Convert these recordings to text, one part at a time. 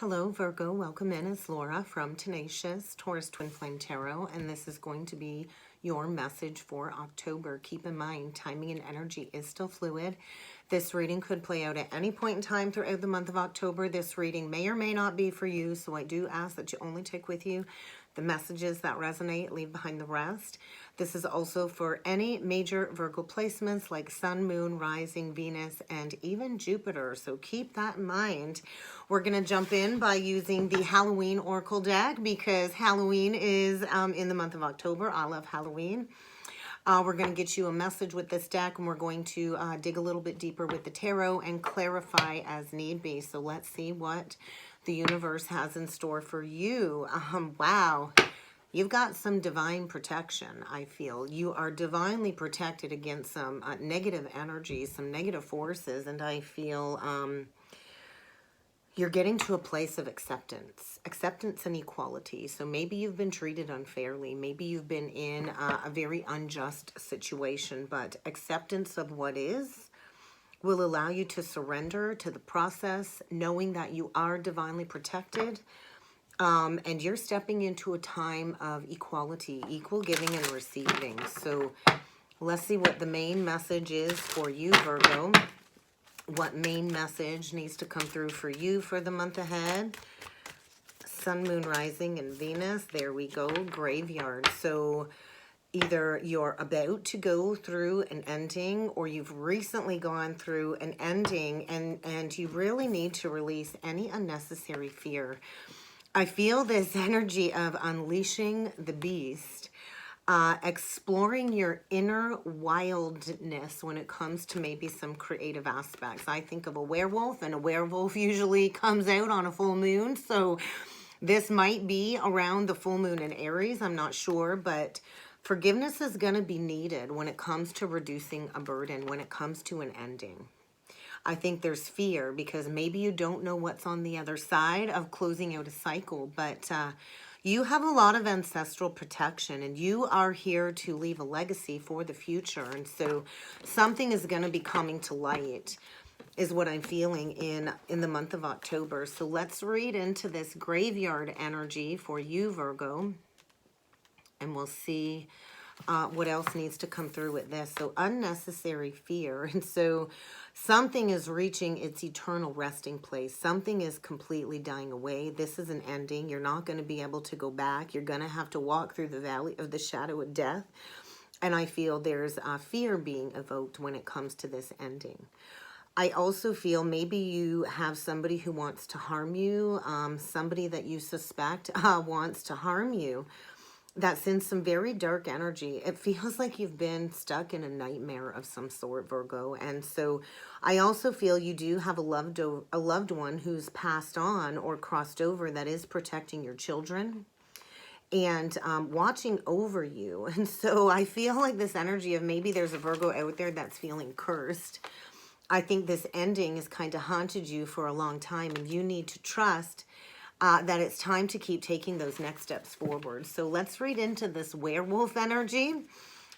Hello, Virgo. Welcome in. It's Laura from Tenacious Taurus Twin Flame Tarot, and this is going to be your message for October. Keep in mind, timing and energy is still fluid. This reading could play out at any point in time throughout the month of October. This reading may or may not be for you, so I do ask that you only take with you the messages that resonate, leave behind the rest. This is also for any major Virgo placements like Sun, Moon, Rising, Venus, and even Jupiter. So keep that in mind. We're going to jump in by using the Halloween Oracle deck because Halloween is in the month of October. I love Halloween. We're going to get you a message with this deck, and we're going to dig a little bit deeper with the tarot and clarify as need be. So let's see what the universe has in store for you. Wow. You've got some divine protection, I feel. You are divinely protected against some negative energy, some negative forces, and I feel you're getting to a place of acceptance and equality. So maybe you've been treated unfairly. Maybe you've been in a very unjust situation, but acceptance of what is will allow you to surrender to the process, knowing that you are divinely protected. And you're stepping into a time of equality, equal giving and receiving. So let's see what the main message is for you, Virgo. What main message needs to come through for you for the month ahead? Sun, Moon, Rising, and Venus. There we go. Graveyard. So either you're about to go through an ending or you've recently gone through an ending and you really need to release any unnecessary fear. I feel this energy of unleashing the beast, exploring your inner wildness when it comes to maybe some creative aspects. I think of a werewolf, and a werewolf usually comes out on a full moon. So this might be around the full moon in Aries. I'm not sure, but forgiveness is going to be needed when it comes to reducing a burden, when it comes to an ending. I think there's fear because maybe you don't know what's on the other side of closing out a cycle, but you have a lot of ancestral protection and you are here to leave a legacy for the future. And so something is going to be coming to light is what I'm feeling in the month of October. So let's read into this graveyard energy for you, Virgo, and we'll see what else needs to come through with this. So unnecessary fear. And so something is reaching its eternal resting place. Something is completely dying away. This is an ending. You're not going to be able to go back. You're going to have to walk through the valley of the shadow of death. And I feel there's fear being evoked when it comes to this ending. I also feel maybe you have somebody who wants to harm you, somebody that you suspect wants to harm you. That's in some very dark energy. It feels like you've been stuck in a nightmare of some sort, Virgo. And so I also feel you do have a loved one who's passed on or crossed over that is protecting your children and watching over you. And so I feel like this energy of maybe there's a Virgo out there that's feeling cursed. I think this ending has kind of haunted you for a long time, and you need to trust that it's time to keep taking those next steps forward. So let's read into this werewolf energy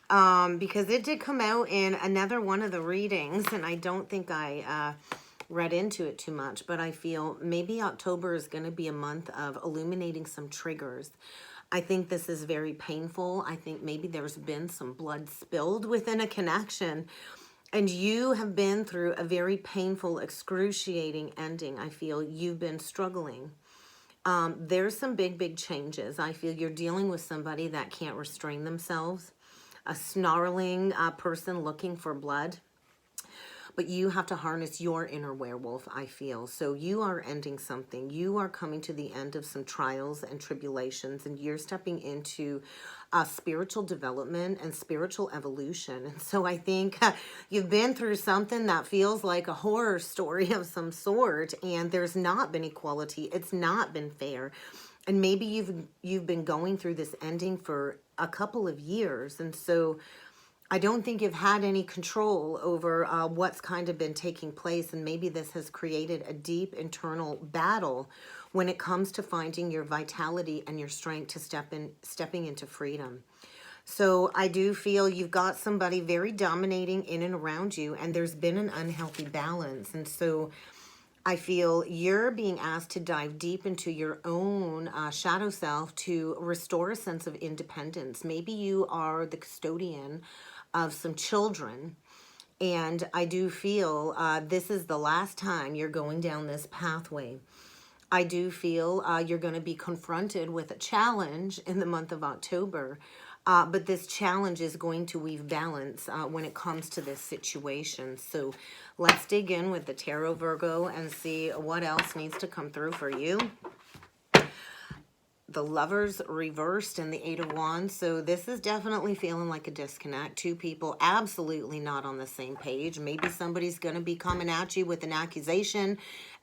because it did come out in another one of the readings, and I don't think I read into it too much, but I feel maybe October is going to be a month of illuminating some triggers. I think this is very painful. I think maybe there's been some blood spilled within a connection, and you have been through a very painful, excruciating ending. I feel you've been struggling. There's some big changes. I feel you're dealing with somebody that can't restrain themselves, a snarling person looking for blood. But you have to harness your inner werewolf, I feel. So you are ending something. You are coming to the end of some trials and tribulations, and you're stepping into spiritual development and spiritual evolution. And so I think you've been through something that feels like a horror story of some sort, and there's not been equality. It's not been fair. And maybe you've been going through this ending for a couple of years, and so I don't think you've had any control over what's kind of been taking place, and maybe this has created a deep internal battle when it comes to finding your vitality and your strength to stepping into freedom. So I do feel you've got somebody very dominating in and around you, and there's been an unhealthy balance. And so I feel you're being asked to dive deep into your own shadow self to restore a sense of independence. Maybe you are the custodian of some children, and I do feel this is the last time you're going down this pathway. I do feel you're going to be confronted with a challenge in the month of October. But this challenge is going to weave balance when it comes to this situation. So let's dig in with the Tarot, Virgo, and see what else needs to come through for you. The Lovers reversed and the Eight of Wands. So this is definitely feeling like a disconnect. Two people absolutely not on the same page. Maybe somebody's going to be coming at you with an accusation,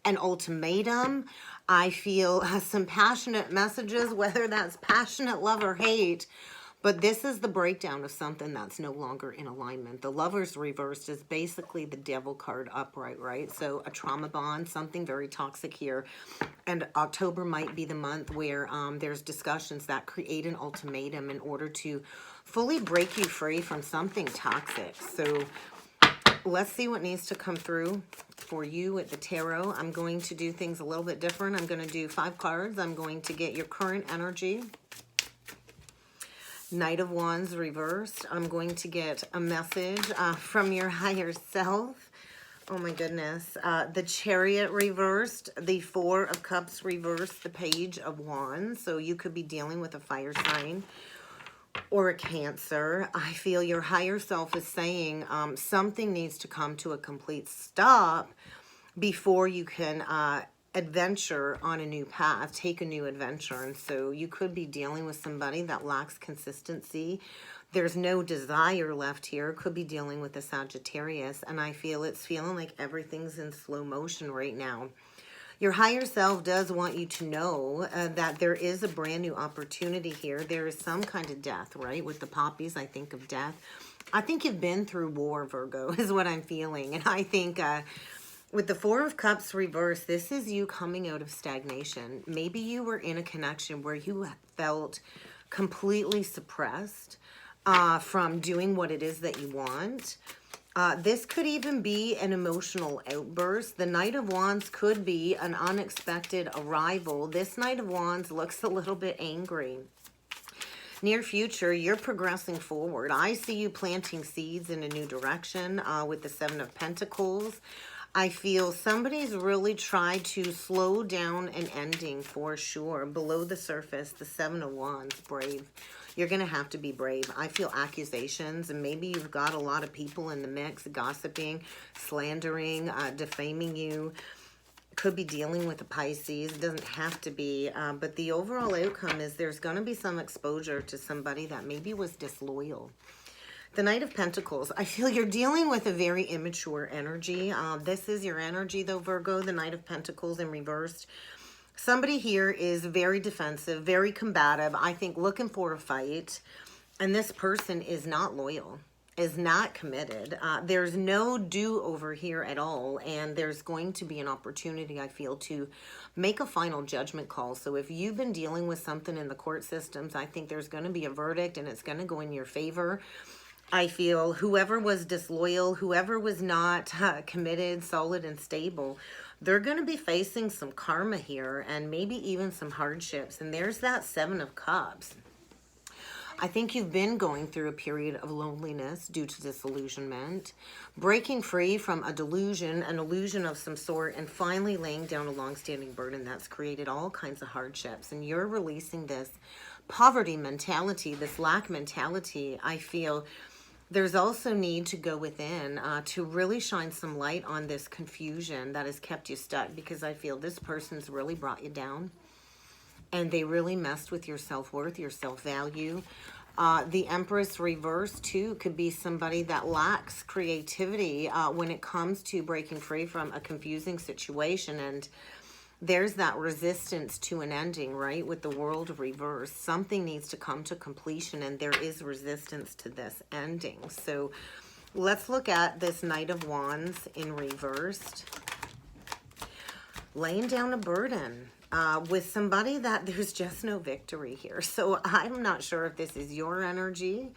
an ultimatum. I feel some passionate messages, whether that's passionate love or hate. But this is the breakdown of something that's no longer in alignment. The Lovers reversed is basically the Devil card upright, right? So a trauma bond, something very toxic here. And October might be the month where there's discussions that create an ultimatum in order to fully break you free from something toxic. So let's see what needs to come through for you at the tarot. I'm going to do things a little bit different. I'm going to do 5 cards. I'm going to get your current energy. Knight of Wands reversed. I'm going to get a message from your higher self. Oh my goodness. The Chariot reversed. The 4 of Cups reversed. The Page of Wands. So you could be dealing with a fire sign or a Cancer. I feel your higher self is saying something needs to come to a complete stop before you can adventure on a new path, take a new adventure. And so you could be dealing with somebody that lacks consistency. There's no desire left here. Could be dealing with a Sagittarius. And I feel it's feeling like everything's in slow motion right now. Your higher self does want you to know that there is a brand new opportunity here. There is some kind of death, right? With the poppies, I think of death. I think you've been through war, Virgo, is what I'm feeling. And I think with the 4 of Cups reversed, this is you coming out of stagnation. Maybe you were in a connection where you felt completely suppressed from doing what it is that you want. This could even be an emotional outburst. The Knight of Wands could be an unexpected arrival. This Knight of Wands looks a little bit angry. Near future, you're progressing forward. I see you planting seeds in a new direction with the 7 of Pentacles. I feel somebody's really tried to slow down an ending for sure. Below the surface, the 7 of Wands, brave. You're going to have to be brave. I feel accusations, and maybe you've got a lot of people in the mix, gossiping, slandering, defaming you. Could be dealing with a Pisces. It doesn't have to be. But the overall outcome is there's going to be some exposure to somebody that maybe was disloyal. The Knight of Pentacles, I feel you're dealing with a very immature energy. This is your energy, though, Virgo, the Knight of Pentacles in reversed. Somebody here is very defensive, very combative, I think looking for a fight. And this person is not loyal, is not committed. There's no do-over here at all. And there's going to be an opportunity, I feel, to make a final judgment call. So if you've been dealing with something in the court systems, I think there's going to be a verdict and it's going to go in your favor. I feel whoever was disloyal, whoever was not committed, solid, and stable, they're going to be facing some karma here and maybe even some hardships. And there's that 7 of Cups. I think you've been going through a period of loneliness due to disillusionment, breaking free from a delusion, an illusion of some sort, and finally laying down a long-standing burden that's created all kinds of hardships. And you're releasing this poverty mentality, this lack mentality. I feel there's also need to go within to really shine some light on this confusion that has kept you stuck, because I feel this person's really brought you down and they really messed with your self-worth, your self-value. The Empress reverse too could be somebody that lacks creativity when it comes to breaking free from a confusing situation. And there's that resistance to an ending, right? With the World reverse, something needs to come to completion and there is resistance to this ending. So let's look at this Knight of Wands in reversed. Laying down a burden with somebody that there's just no victory here. So I'm not sure if this is your energy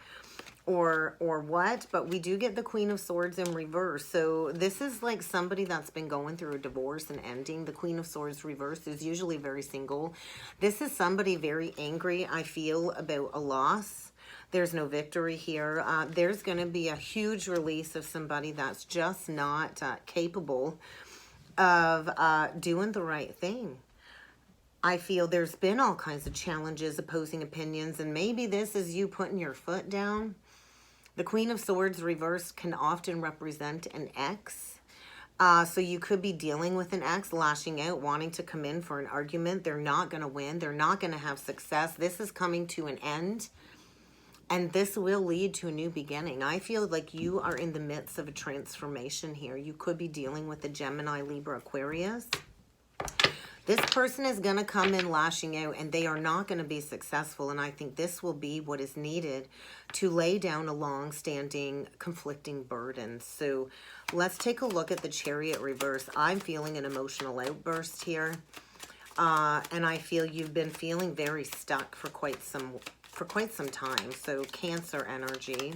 or what, but we do get the Queen of Swords in reverse. So this is like somebody that's been going through a divorce and ending. The Queen of Swords reverse is usually very single. This is somebody very angry, I feel, about a loss. There's no victory here. There's going to be a huge release of somebody that's just not capable of doing the right thing. I feel there's been all kinds of challenges, opposing opinions, and maybe this is you putting your foot down. The Queen of Swords reversed can often represent an ex. So you could be dealing with an ex, lashing out, wanting to come in for an argument. They're not going to win. They're not going to have success. This is coming to an end. And this will lead to a new beginning. I feel like you are in the midst of a transformation here. You could be dealing with a Gemini, Libra, Aquarius. This person is going to come in lashing out, and they are not going to be successful. And I think this will be what is needed to lay down a long-standing, conflicting burden. So let's take a look at the Chariot reverse. I'm feeling an emotional outburst here. And I feel you've been feeling very stuck for quite some time. So Cancer energy.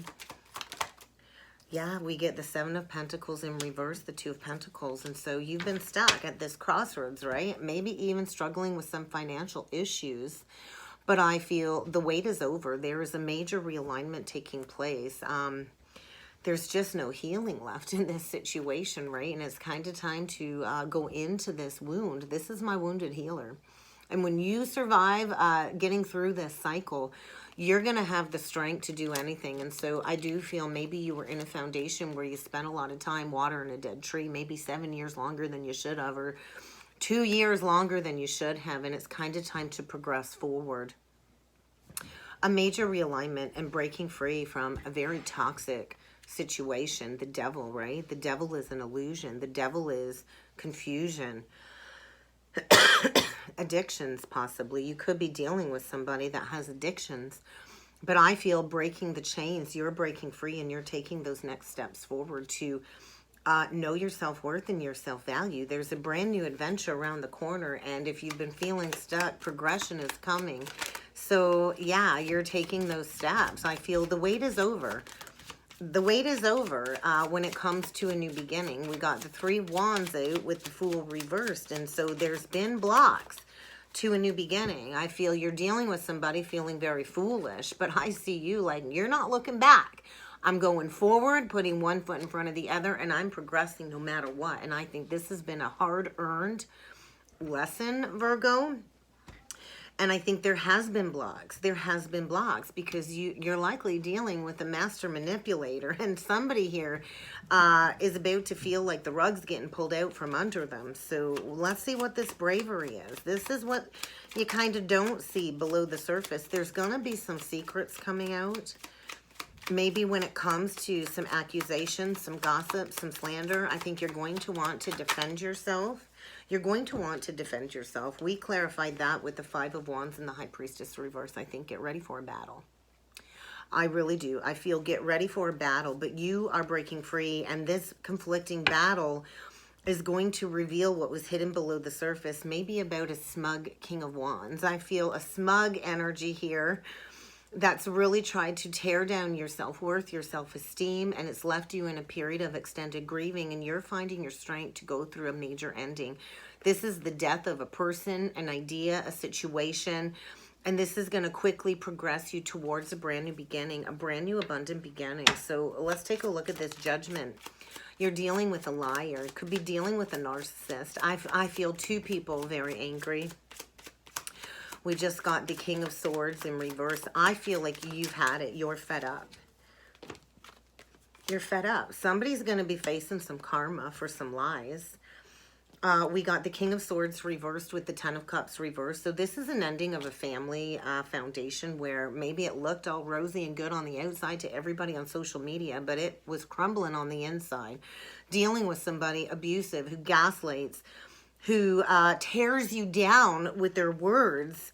Yeah, we get the Seven of Pentacles in reverse, the Two of Pentacles. And so you've been stuck at this crossroads, right? Maybe even struggling with some financial issues. But I feel the wait is over. There is a major realignment taking place. There's just no healing left in this situation, right? And it's kind of time to go into this wound. This is my wounded healer. And when you survive getting through this cycle, you're going to have the strength to do anything. And so I do feel maybe you were in a foundation where you spent a lot of time watering a dead tree, maybe 7 years longer than you should have, or 2 years longer than you should have. And it's kind of time to progress forward. A major realignment and breaking free from a very toxic situation. The devil, right? The devil is an illusion. The devil is confusion. Addictions, possibly. You could be dealing with somebody that has addictions. But I feel breaking the chains, you're breaking free, and you're taking those next steps forward to know your self-worth and your self-value. There's a brand new adventure around the corner, and if you've been feeling stuck, progression is coming. So yeah, you're taking those steps. I feel the wait is over. The wait is over when it comes to a new beginning. We got the Three of Wands out with the Fool reversed. And so there's been blocks to a new beginning. I feel you're dealing with somebody feeling very foolish. But I see you like you're not looking back. I'm going forward, putting one foot in front of the other. And I'm progressing no matter what. And I think this has been a hard-earned lesson, Virgo. And I think there has been blocks. There has been blocks because you're likely dealing with a master manipulator. And somebody here is about to feel like the rug's getting pulled out from under them. So let's see what this bravery is. This is what you kind of don't see below the surface. There's going to be some secrets coming out. Maybe when it comes to some accusations, some gossip, some slander, I think you're going to want to defend yourself. You're going to want to defend yourself. We clarified that with the Five of Wands and the High Priestess reverse. I think get ready for a battle. I really do. I feel get ready for a battle, but you are breaking free, and this conflicting battle is going to reveal what was hidden below the surface, maybe about a smug King of Wands. I feel a smug energy here that's really tried to tear down your self-worth, your self-esteem, and it's left you in a period of extended grieving, and you're finding your strength to go through a major ending. This is the death of a person, an idea, a situation, and this is going to quickly progress you towards a brand new beginning, a brand new abundant beginning. So let's take a look at this Judgment. You're dealing with a liar. Could be dealing with a narcissist. I feel two people very angry. We just got the King of Swords in reverse. I feel like you've had it. You're fed up. You're fed up. Somebody's going to be facing some karma for some lies. We got the King of Swords reversed with the Ten of Cups reversed. So this is an ending of a family foundation where maybe it looked all rosy and good on the outside to everybody on social media, but it was crumbling on the inside. Dealing with somebody abusive who gaslights, who tears you down with their words.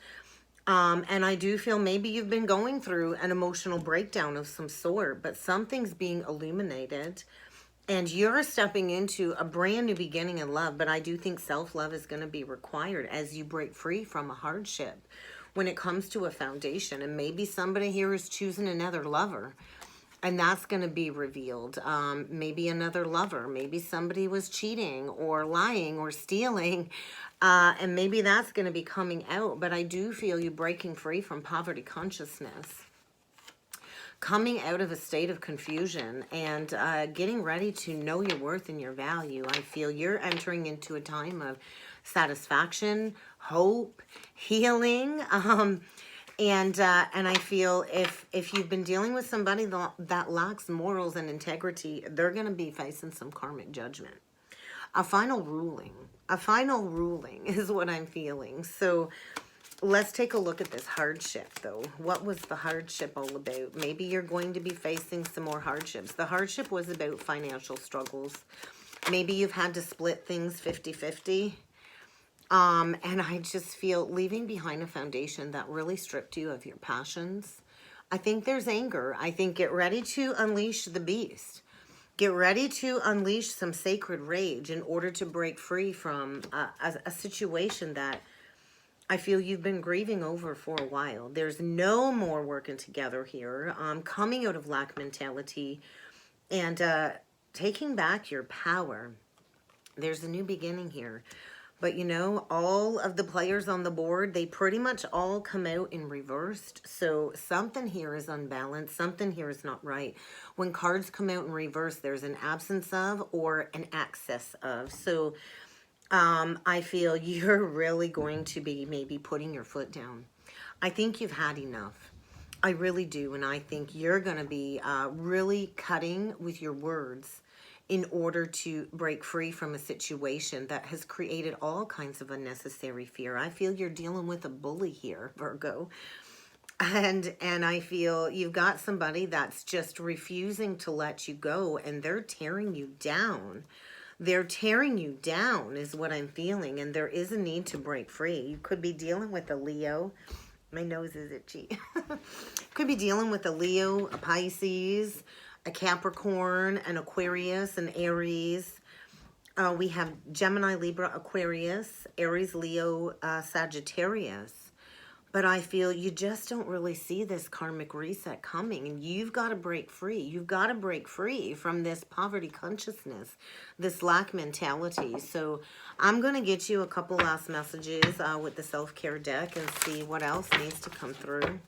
And I do feel maybe you've been going through an emotional breakdown of some sort, but something's being illuminated and you're stepping into a brand new beginning in love. But I do think self-love is going to be required as you break free from a hardship when it comes to a foundation. And maybe somebody here is choosing another lover. And that's going to be revealed. Maybe another lover, maybe somebody was cheating or lying or stealing, and maybe that's going to be coming out. But I do feel you breaking free from poverty consciousness, coming out of a state of confusion, and getting ready to know your worth and your value. I feel you're entering into a time of satisfaction, hope, healing. And I feel if you've been dealing with somebody that lacks morals and integrity, they're going to be facing some karmic judgment. A final ruling is what I'm feeling. So let's take a look at this hardship, though. What was the hardship all about? Maybe you're going to be facing some more hardships. The hardship was about financial struggles. Maybe you've had to split things 50-50. And I just feel leaving behind a foundation that really stripped you of your passions. I think there's anger. I think get ready to unleash the beast. Get ready to unleash some sacred rage in order to break free from a situation that I feel you've been grieving over for a while. There's no more working together here. Coming out of lack mentality and taking back your power. There's a new beginning here. But you know, all of the players on the board, they pretty much all come out in reversed. So something here is unbalanced. Something here is not right. When cards come out in reverse, there's an absence of or an excess of. So I feel you're really going to be maybe putting your foot down. I think you've had enough. I really do. And I think you're going to be really cutting with your words in order to break free from a situation that has created all kinds of unnecessary fear. I feel you're dealing with a bully here, Virgo. And I feel you've got somebody that's just refusing to let you go, and they're tearing you down. They're tearing you down is what I'm feeling, and there is a need to break free. You could be dealing with a Leo. My nose is itchy. Could be dealing with a Leo, a Pisces, a Capricorn, an Aquarius, an Aries. We have Gemini, Libra, Aquarius, Aries, Leo, Sagittarius. But I feel you just don't really see this karmic reset coming. And you've got to break free. You've got to break free from this poverty consciousness, this lack mentality. So I'm going to get you a couple last messages with the self-care deck and see what else needs to come through.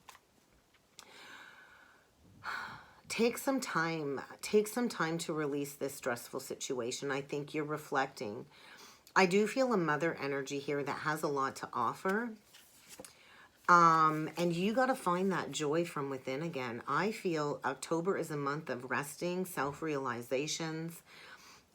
Take some time to release this stressful situation. I think you're reflecting. I do feel a mother energy here that has a lot to offer. And you got to find that joy from within again. I feel October is a month of resting, self-realizations,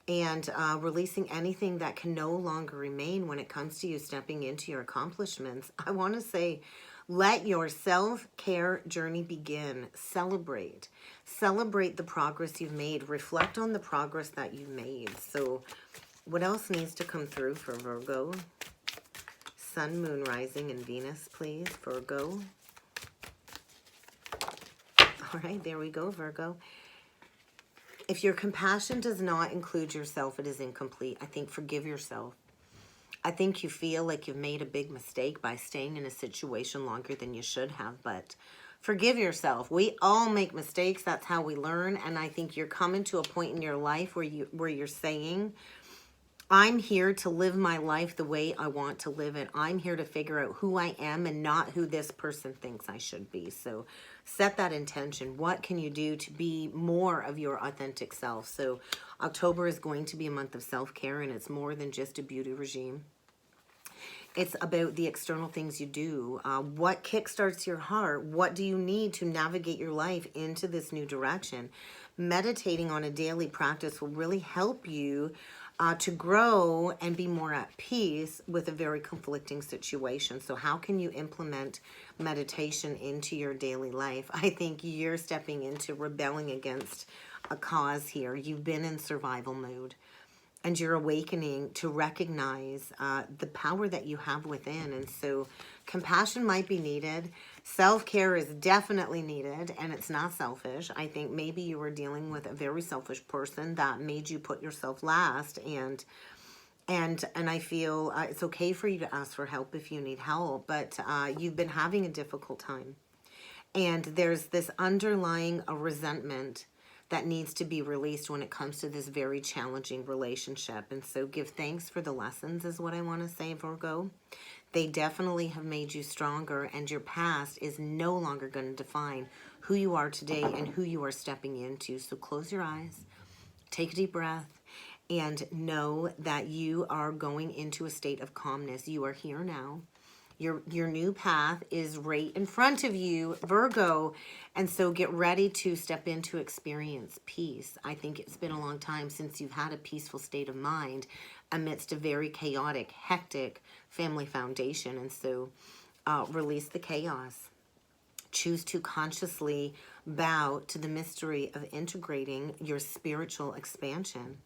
and releasing anything that can no longer remain when it comes to you stepping into your accomplishments. I want to say, let your self-care journey begin. Celebrate. Celebrate the progress you've made. Reflect on the progress that you've made. So what else needs to come through for Virgo? Sun, Moon, Rising, and Venus, please, Virgo. All right, there we go, Virgo. If your compassion does not include yourself, it is incomplete. I think forgive yourself. I think you feel like you've made a big mistake by staying in a situation longer than you should have, but forgive yourself. We all make mistakes. That's how we learn, and I think you're coming to a point in your life where you're saying, I'm here to live my life the way I want to live it. I'm here to figure out who I am and not who this person thinks I should be. So set that intention. What can you do to be more of your authentic self? So October is going to be a month of self-care, and it's more than just a beauty regime. It's about the external things you do. What kickstarts your heart? What do you need to navigate your life into this new direction? Meditating on a daily practice will really help you to grow and be more at peace with a very conflicting situation. So how can you implement meditation into your daily life? I think you're stepping into rebelling against a cause here. You've been in survival mode, and you're awakening to recognize the power that you have within. And so compassion might be needed. Self-care is definitely needed, and it's not selfish. I think maybe you were dealing with a very selfish person that made you put yourself last, and I feel it's okay for you to ask for help if you need help, but you've been having a difficult time. And there's this underlying resentment that needs to be released when it comes to this very challenging relationship. And so give thanks for the lessons is what I want to say, Virgo. They definitely have made you stronger, and your past is no longer going to define who you are today and who you are stepping into. So close your eyes, take a deep breath, and know that you are going into a state of calmness. You are here now. Your new path is right in front of you, Virgo. And so get ready to step into experience peace. I think it's been a long time since you've had a peaceful state of mind amidst a very chaotic, hectic family foundation. And so release the chaos. Choose to consciously bow to the mystery of integrating your spiritual expansion.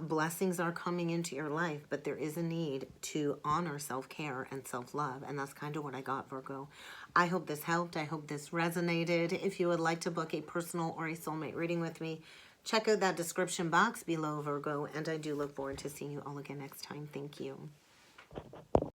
Blessings are coming into your life, but there is a need to honor self-care and self-love, and that's kind of what I got, Virgo. I hope this helped. I hope this resonated. If you would like to book a personal or a soulmate reading with me, check out that description box below, Virgo, and I do look forward to seeing you all again next time. Thank you.